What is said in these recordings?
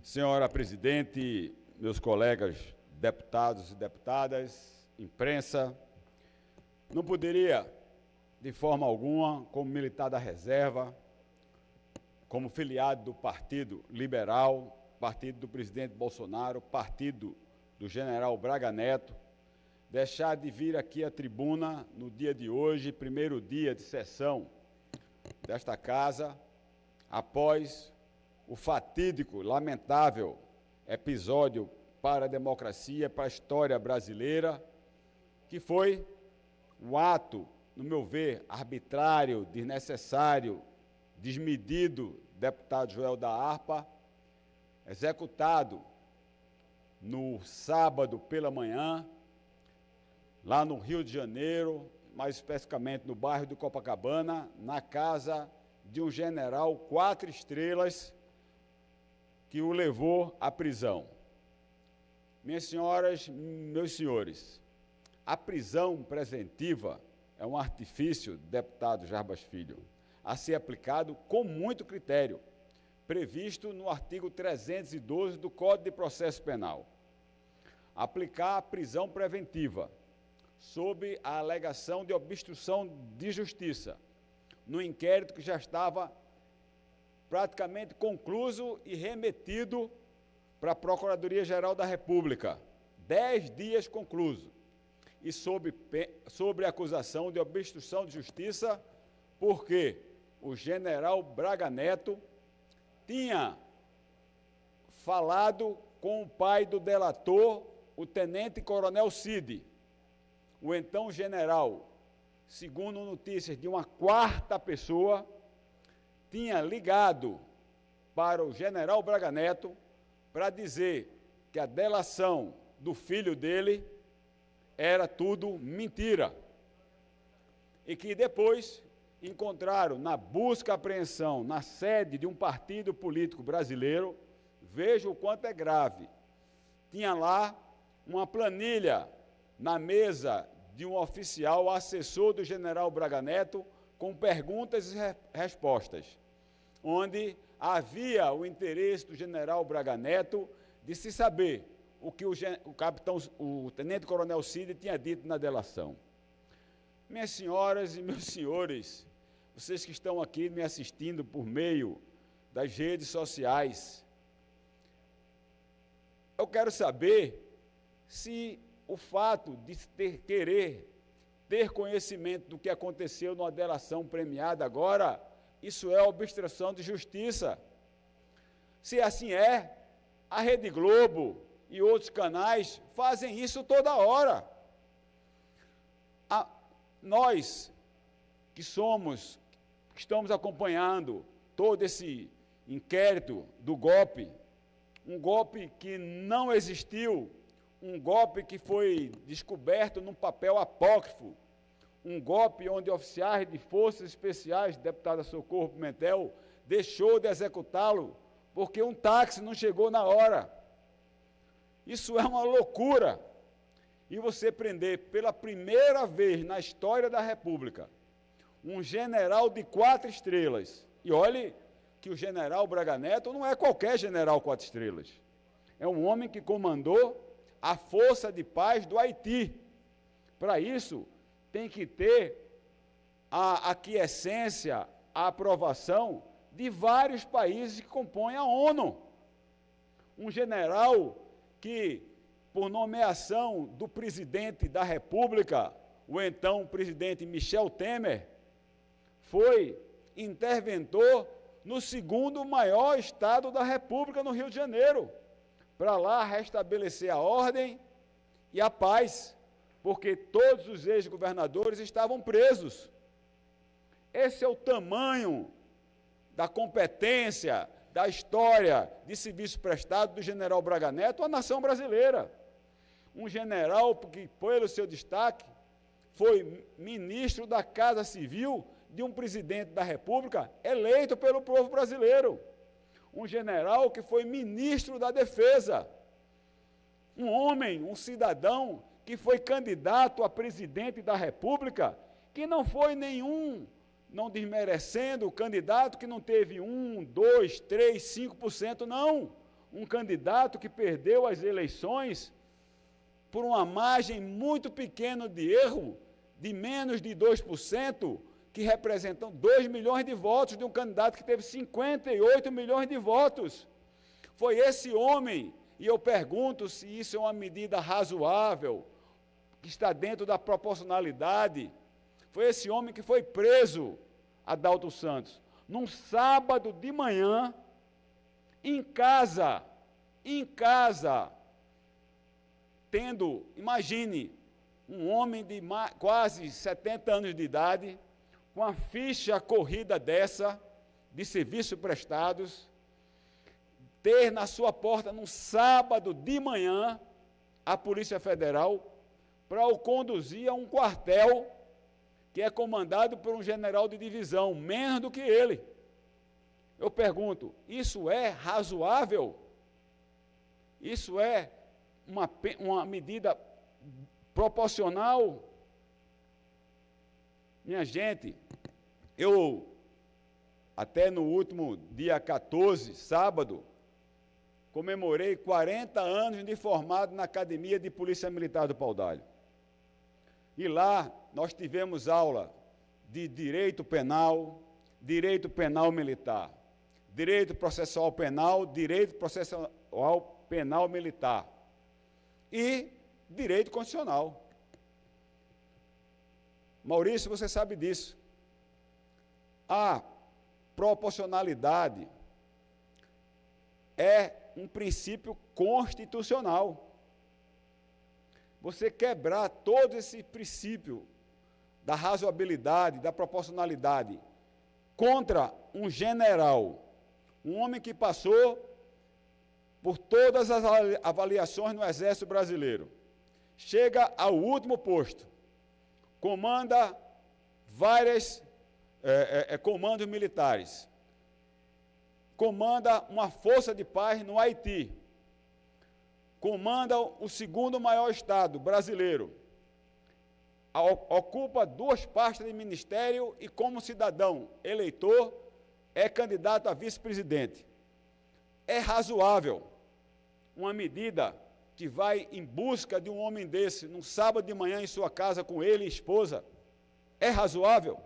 Senhora presidente, meus colegas deputados e deputadas, imprensa, não poderia, de forma alguma, como militar da reserva, como filiado do Partido Liberal, partido do presidente Bolsonaro, partido do general Braga Neto, deixar de vir aqui à tribuna no dia de hoje, primeiro dia de sessão desta casa, após o fatídico, lamentável episódio para a democracia, para a história brasileira, que foi um ato, no meu ver, arbitrário, desnecessário, desmedido, deputado Joel da Harpa, executado no sábado pela manhã, lá no Rio de Janeiro, mais especificamente no bairro de Copacabana, na casa de um general 4 estrelas que o levou à prisão. Minhas senhoras, meus senhores, a prisão preventiva é um artifício, deputado Jarbas Filho, a ser aplicado com muito critério, previsto no artigo 312 do Código de Processo Penal. Aplicar a prisão preventiva sob a alegação de obstrução de justiça, no inquérito que já estava praticamente concluído e remetido para a Procuradoria-Geral da República, 10 dias concluído, e sobre acusação de obstrução de justiça, porque o general Braga Neto tinha falado com o pai do delator, o tenente-coronel Cid, o então general, segundo notícias de uma quarta pessoa, tinha ligado para o general Braga Neto para dizer que a delação do filho dele era tudo mentira. E que depois encontraram na busca e apreensão na sede de um partido político brasileiro, veja o quanto é grave, tinha lá uma planilha na mesa de um oficial assessor do general Braga Neto com perguntas e respostas, onde havia o interesse do general Braga Neto de se saber o que o tenente-coronel Cid tinha dito na delação. Minhas senhoras e meus senhores, vocês que estão aqui me assistindo por meio das redes sociais, eu quero saber se o fato de querer ter conhecimento do que aconteceu numa delação premiada agora, isso é obstrução de justiça. Se assim é, a Rede Globo e outros canais fazem isso toda hora. Nós que estamos acompanhando todo esse inquérito do golpe, um golpe que não existiu, um golpe que foi descoberto num papel apócrifo, um golpe onde oficiais de forças especiais, deputada Socorro Pimentel, deixou de executá-lo porque um táxi não chegou na hora. Isso é uma loucura. E você prender pela primeira vez na história da República um general de 4 estrelas, e olhe que o general Braga Neto não é qualquer general 4 estrelas, é um homem que comandou a Força de Paz do Haiti. Para isso, tem que ter a aquiescência, a aprovação de vários países que compõem a ONU. Um general que, por nomeação do presidente da República, o então presidente Michel Temer, foi interventor no 2º maior estado da República, no Rio de Janeiro, para lá restabelecer a ordem e a paz, porque todos os ex-governadores estavam presos. Esse é o tamanho da competência, da história de serviço prestado do general Braga Neto à nação brasileira. Um general que, pelo seu destaque, foi ministro da Casa Civil de um presidente da República eleito pelo povo brasileiro. Um general que foi ministro da Defesa. Um homem, um cidadão que foi candidato a presidente da República, que não foi nenhum, não desmerecendo o candidato que não teve 1, 2, 3, 5%, não. um candidato que perdeu as eleições por uma margem muito pequena de erro, de menos de 2%, que representam 2 milhões de votos, de um candidato que teve 58 milhões de votos. Foi esse homem, e eu pergunto se isso é uma medida razoável, que está dentro da proporcionalidade, foi esse homem que foi preso, Adalto Santos, num sábado de manhã, em casa, tendo, imagine, um homem de quase 70 anos de idade, com a ficha corrida dessa, de serviços prestados, ter na sua porta, num sábado de manhã, a Polícia Federal, para o conduzir a um quartel que é comandado por um general de divisão, menos do que ele. Eu pergunto, isso é razoável? Isso é uma medida proporcional? Minha gente, eu, até no último dia 14, sábado, comemorei 40 anos de formado na Academia de Polícia Militar do Paudalho. E lá nós tivemos aula de direito penal militar, direito processual penal, direito processual penal militar e direito constitucional. Maurício, você sabe disso. A proporcionalidade é um princípio constitucional. Você quebrar todo esse princípio da razoabilidade, da proporcionalidade, contra um general, um homem que passou por todas as avaliações no Exército Brasileiro, chega ao último posto, comanda vários comandos militares, comanda uma força de paz no Haiti, comanda o segundo maior estado brasileiro, ocupa 2 pastas de ministério e, como cidadão eleitor, é candidato a vice-presidente. É razoável uma medida que vai em busca de um homem desse, num sábado de manhã em sua casa com ele e esposa? É razoável?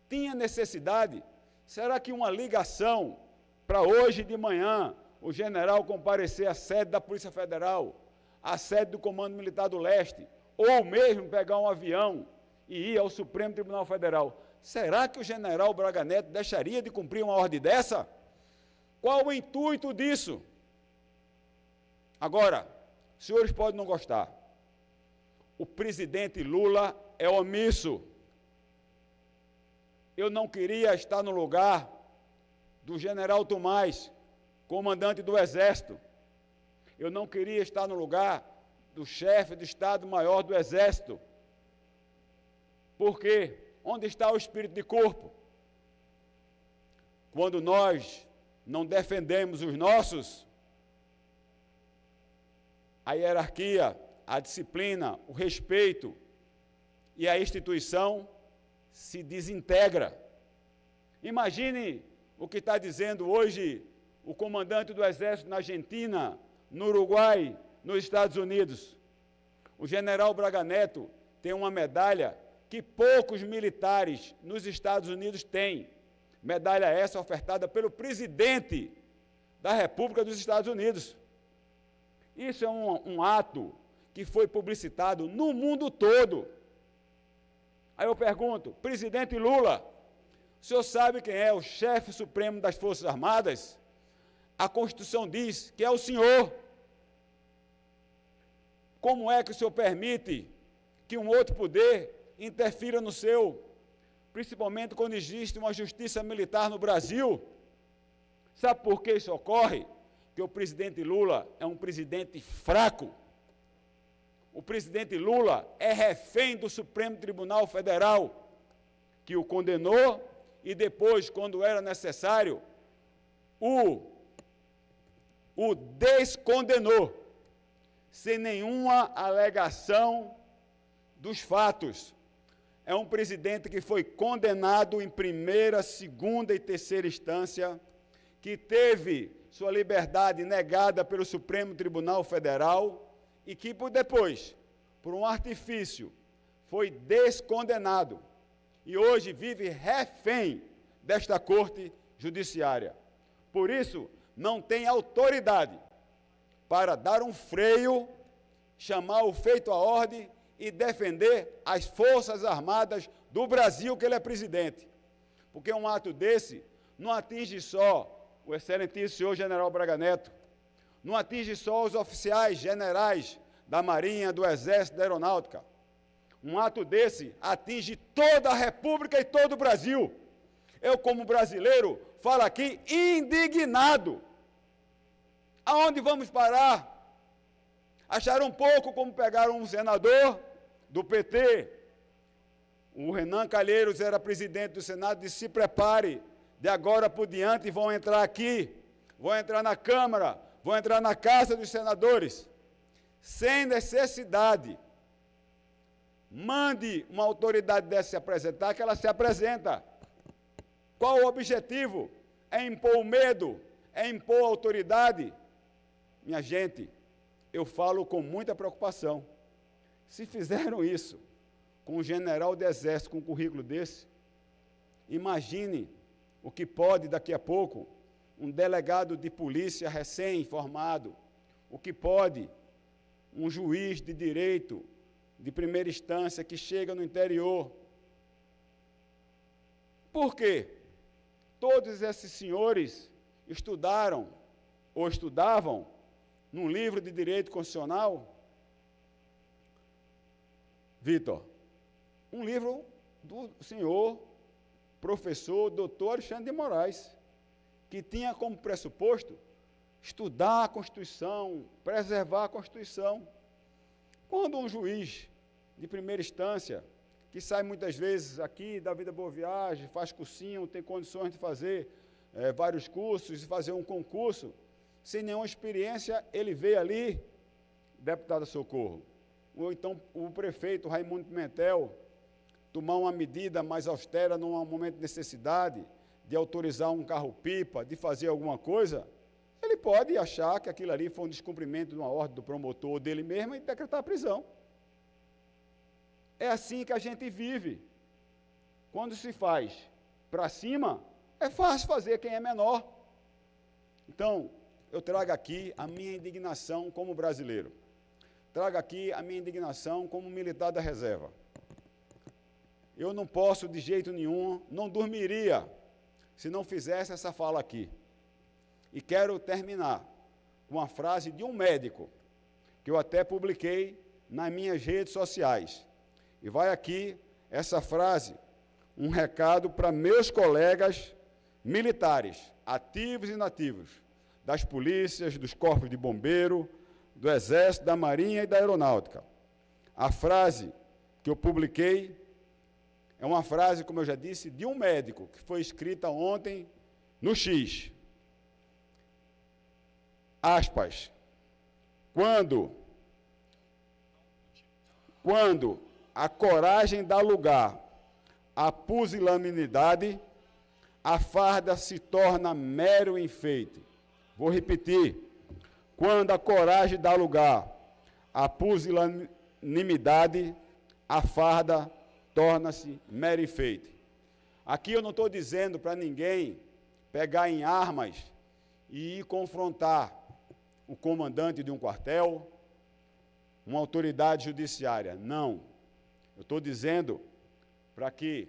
Tinha necessidade? Será que uma ligação para hoje de manhã o general comparecer à sede da Polícia Federal, à sede do Comando Militar do Leste, ou mesmo pegar um avião e ir ao Supremo Tribunal Federal, será que o general Braga Neto deixaria de cumprir uma ordem dessa? Qual o intuito disso? Agora, os senhores podem não gostar. O presidente Lula é omisso. Eu não queria estar no lugar do general Tomás, comandante do Exército. Eu não queria estar no lugar do chefe do Estado-Maior do Exército. Por quê? Onde está o espírito de corpo? Quando nós não defendemos os nossos, a hierarquia, a disciplina, o respeito e a instituição se desintegra. Imagine o que está dizendo hoje o comandante do Exército na Argentina, no Uruguai, nos Estados Unidos. O general Braga Neto tem uma medalha que poucos militares nos Estados Unidos têm. Medalha essa ofertada pelo presidente da República dos Estados Unidos. Isso é um ato que foi publicitado no mundo todo. Aí eu pergunto, presidente Lula, o senhor sabe quem é o chefe supremo das Forças Armadas? A Constituição diz que é o senhor. Como é que o senhor permite que um outro poder interfira no seu, principalmente quando existe uma justiça militar no Brasil? Sabe por que isso ocorre? Porque o presidente Lula é um presidente fraco. O presidente Lula é refém do Supremo Tribunal Federal, que o condenou e depois, quando era necessário, o descondenou, sem nenhuma alegação dos fatos. É um presidente que foi condenado em primeira, segunda e terceira instância, que teve sua liberdade negada pelo Supremo Tribunal Federal e que, depois, por um artifício, foi descondenado e hoje vive refém desta Corte Judiciária. Por isso, não tem autoridade para dar um freio, chamar o feito à ordem e defender as Forças Armadas do Brasil, que ele é presidente. Porque um ato desse não atinge só o excelentíssimo senhor general Braga Neto, não atinge só os oficiais generais da Marinha, do Exército, da Aeronáutica. Um ato desse atinge toda a República e todo o Brasil. Eu, como brasileiro, falo aqui indignado. Aonde vamos parar? Acharam pouco como pegaram um senador do PT. O Renan Calheiros era presidente do Senado, disse: se prepare, de agora por diante vão entrar aqui, vão entrar na Câmara, vão entrar na Casa dos Senadores, sem necessidade. Mande uma autoridade dessa se apresentar, que ela se apresenta. Qual o objetivo? É impor o medo? É impor a autoridade? Minha gente, eu falo com muita preocupação. Se fizeram isso com um general do Exército com um currículo desse, imagine o que pode, daqui a pouco, um delegado de polícia recém-formado, o que pode um juiz de direito de primeira instância que chega no interior. Por quê? Todos esses senhores estudaram ou estudavam num livro de direito constitucional, Vitor, um livro do senhor professor doutor Alexandre de Moraes, que tinha como pressuposto estudar a Constituição, preservar a Constituição. Quando um juiz de primeira instância, que sai muitas vezes aqui da Vida Boa Viagem, faz cursinho, tem condições de fazer vários cursos, e fazer um concurso, sem nenhuma experiência, ele vê ali, deputada Socorro, ou então o prefeito Raimundo Pimentel, tomar uma medida mais austera num momento de necessidade, de autorizar um carro-pipa, de fazer alguma coisa, ele pode achar que aquilo ali foi um descumprimento de uma ordem do promotor ou dele mesmo e decretar a prisão. É assim que a gente vive. Quando se faz para cima, é fácil fazer quem é menor. Então, eu trago aqui a minha indignação como brasileiro. Trago aqui a minha indignação como militar da reserva. Eu não posso, de jeito nenhum, não dormiria se não fizesse essa fala aqui. E quero terminar com uma frase de um médico, que eu até publiquei nas minhas redes sociais. E vai aqui essa frase, um recado para meus colegas militares, ativos e inativos, das polícias, dos corpos de bombeiro, do Exército, da Marinha e da Aeronáutica. A frase que eu publiquei é uma frase, como eu já disse, de um médico, que foi escrita ontem no X. Aspas. Quando a coragem dá lugar à pusilanimidade, a farda se torna mero enfeite. Vou repetir. Quando a coragem dá lugar à pusilanimidade, a farda torna-se mero enfeite. Aqui eu não estou dizendo para ninguém pegar em armas e ir confrontar o comandante de um quartel, uma autoridade judiciária. Não. Eu estou dizendo para que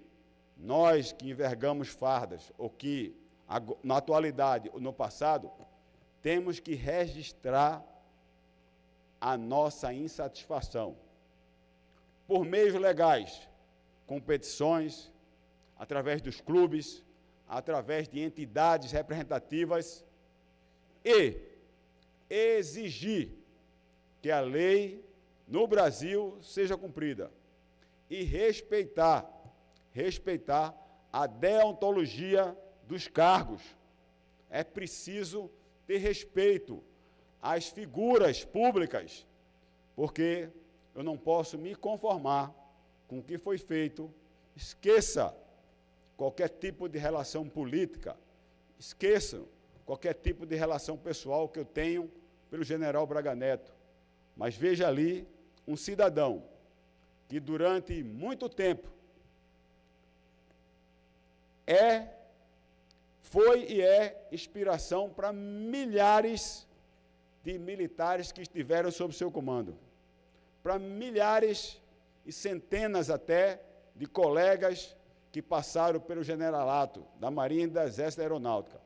nós que envergamos fardas, ou que na atualidade ou no passado, temos que registrar a nossa insatisfação por meios legais, com petições, através dos clubes, através de entidades representativas, e exigir que a lei no Brasil seja cumprida e respeitar a deontologia dos cargos. É preciso ter respeito às figuras públicas, porque eu não posso me conformar com o que foi feito. Esqueça qualquer tipo de relação política, esqueçam qualquer tipo de relação pessoal que eu tenho pelo general Braga Neto, mas veja ali um cidadão que durante muito tempo foi e é inspiração para milhares de militares que estiveram sob seu comando, para milhares e centenas até de colegas que passaram pelo generalato da Marinha e do Exército da Aeronáutica.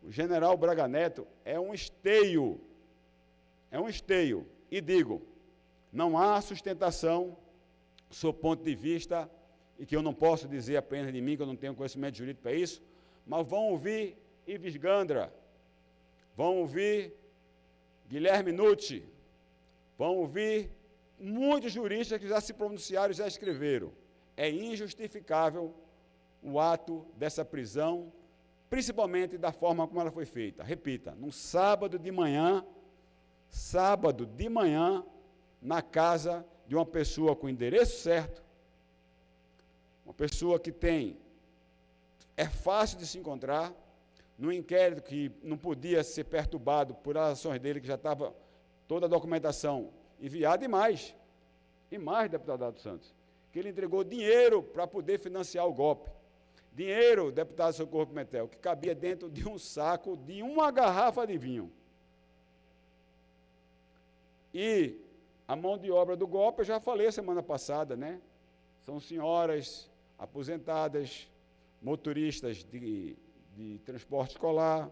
O general Braga Neto é um esteio, e digo, não há sustentação, sob ponto de vista, e que eu não posso dizer apenas de mim, que eu não tenho conhecimento jurídico para isso, mas vão ouvir Ives Gandra, vão ouvir Guilherme Nucci, vão ouvir muitos juristas que já se pronunciaram e já escreveram. É injustificável o ato dessa prisão, principalmente da forma como ela foi feita. Repita, num sábado de manhã, na casa de uma pessoa com o endereço certo, uma pessoa que é fácil de se encontrar, num inquérito que não podia ser perturbado por ações dele, que já estava toda a documentação enviada, e mais, deputado Adalto Santos, que ele entregou dinheiro para poder financiar o golpe. Dinheiro, deputado Socorro Pimentel, que cabia dentro de um saco de uma garrafa de vinho. E a mão de obra do golpe, eu já falei semana passada, né? São senhoras aposentadas, motoristas de transporte escolar,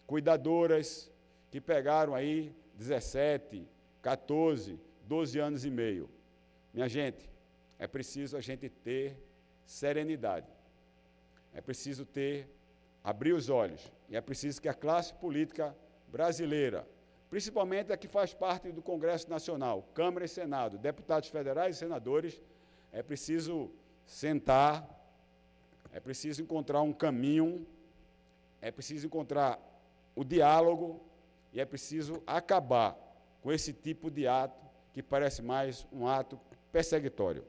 cuidadoras, que pegaram aí 17, 14, 12 anos e meio. Minha gente, é preciso a gente ter serenidade. É preciso abrir os olhos. E é preciso que a classe política brasileira, principalmente a que faz parte do Congresso Nacional, Câmara e Senado, deputados federais e senadores, é preciso sentar, é preciso encontrar um caminho, é preciso encontrar o diálogo e é preciso acabar com esse tipo de ato que parece mais um ato perseguitório.